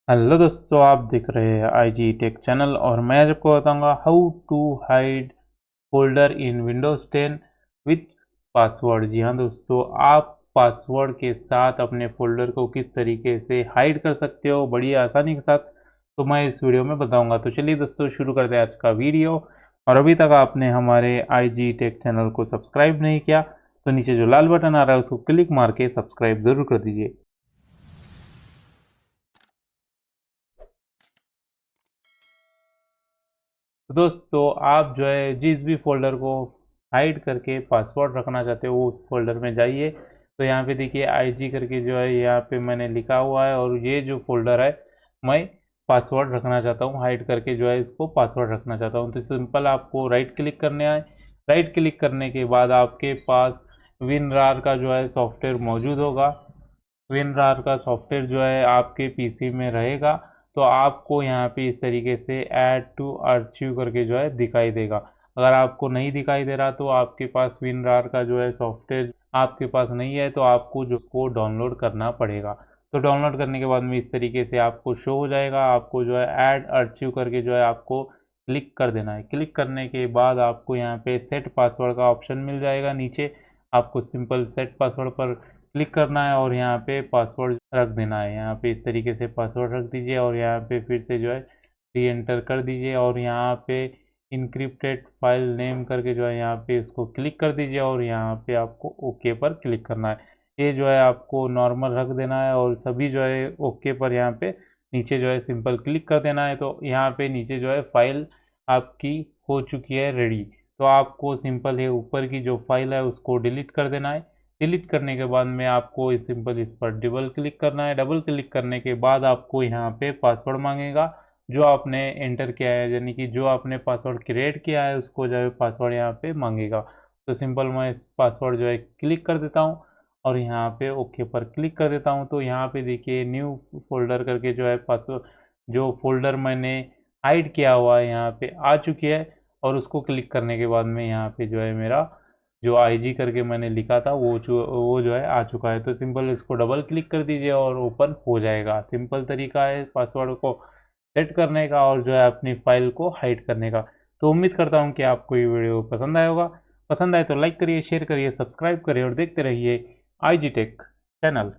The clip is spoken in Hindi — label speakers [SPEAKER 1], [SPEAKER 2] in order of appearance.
[SPEAKER 1] हेलो दोस्तों, आप देख रहे हैं आई जी टेक चैनल और मैं आज आपको बताऊंगा how to hide folder in Windows 10 with password. जी हाँ दोस्तों, आप पासवर्ड के साथ अपने फोल्डर को किस तरीके से हाइड कर सकते हो बड़ी आसानी के साथ, तो मैं इस वीडियो में बताऊंगा। तो चलिए दोस्तों, शुरू करते हैं आज का वीडियो। और अभी तक आपने हमारे आई जी टेक चैनल को सब्सक्राइब नहीं किया तो नीचे जो लाल बटन आ रहा है उसको क्लिक मार के सब्सक्राइब जरूर कर दीजिए। तो दोस्तों, आप जो है जिस भी फोल्डर को हाइड करके पासवर्ड रखना चाहते हो उस फोल्डर में जाइए। तो यहाँ पे देखिए आईजी करके जो है यहाँ पे मैंने लिखा हुआ है, और ये जो फोल्डर है मैं पासवर्ड रखना चाहता हूँ, हाइड करके जो है इसको पासवर्ड रखना चाहता हूँ। तो सिंपल आपको राइट क्लिक करने आए। राइट क्लिक करने के बाद आपके पास विनरार का जो है सॉफ्टवेयर मौजूद होगा। विनरार का सॉफ्टवेयर जो है आपके पीसी में रहेगा। तो आपको यहाँ पे इस तरीके से ऐड टू आर्चिव करके जो है दिखाई देगा। अगर आपको नहीं दिखाई दे रहा तो आपके पास विनरार का जो है सॉफ्टवेयर आपके पास नहीं है, तो आपको जो को डाउनलोड करना पड़ेगा। तो डाउनलोड करने के बाद में इस तरीके से आपको शो हो जाएगा। आपको जो है ऐड आर्चिव करके जो है आपको क्लिक कर देना है। क्लिक करने के बाद आपको यहाँ पे सेट पासवर्ड का ऑप्शन मिल जाएगा नीचे। आपको सिंपल सेट पासवर्ड पर क्लिक करना है और यहाँ पे पासवर्ड रख देना है। यहाँ पे इस तरीके से पासवर्ड रख दीजिए और यहाँ पे फिर से जो है री एंटर कर दीजिए और यहाँ पे इनक्रिप्टेड फाइल नेम करके जो है यहाँ पे इसको क्लिक कर दीजिए और यहाँ पे आपको ओके पर क्लिक करना है। ये जो है आपको नॉर्मल रख देना है और सभी जो है ओके पर यहाँ पे नीचे जो है सिंपल क्लिक कर देना है। तो यहाँ पे नीचे जो है फाइल आपकी हो चुकी है रेडी। तो आपको सिंपल है ऊपर की जो फाइल है उसको डिलीट कर देना है। डिलीट करने के बाद में आपको सिंपल इस पर डबल क्लिक करना है। डबल क्लिक करने के बाद आपको यहाँ पे पासवर्ड मांगेगा जो आपने एंटर किया है, यानी कि जो आपने पासवर्ड क्रिएट किया है उसको जो है पासवर्ड यहाँ पे मांगेगा। तो सिंपल मैं इस पासवर्ड जो है क्लिक कर देता हूँ और यहाँ पे ओके पर क्लिक कर देता हूँ। तो यहाँ पे देखिए न्यू फोल्डर करके जो है पासवर्ड जो फोल्डर मैंने हाइड किया हुआ है यहाँ पे आ चुकी है। और उसको क्लिक करने के बाद में यहाँ पे जो है मेरा जो आईजी करके मैंने लिखा था वो जो है आ चुका है। तो सिंपल इसको डबल क्लिक कर दीजिए और ओपन हो जाएगा। सिंपल तरीका है पासवर्ड को सेट करने का और जो है अपनी फाइल को हाइड करने का। तो उम्मीद करता हूँ कि आपको ये वीडियो पसंद आया होगा। पसंद आए तो लाइक करिए, शेयर करिए, सब्सक्राइब करिए और देखते रहिए आई जी टेक चैनल।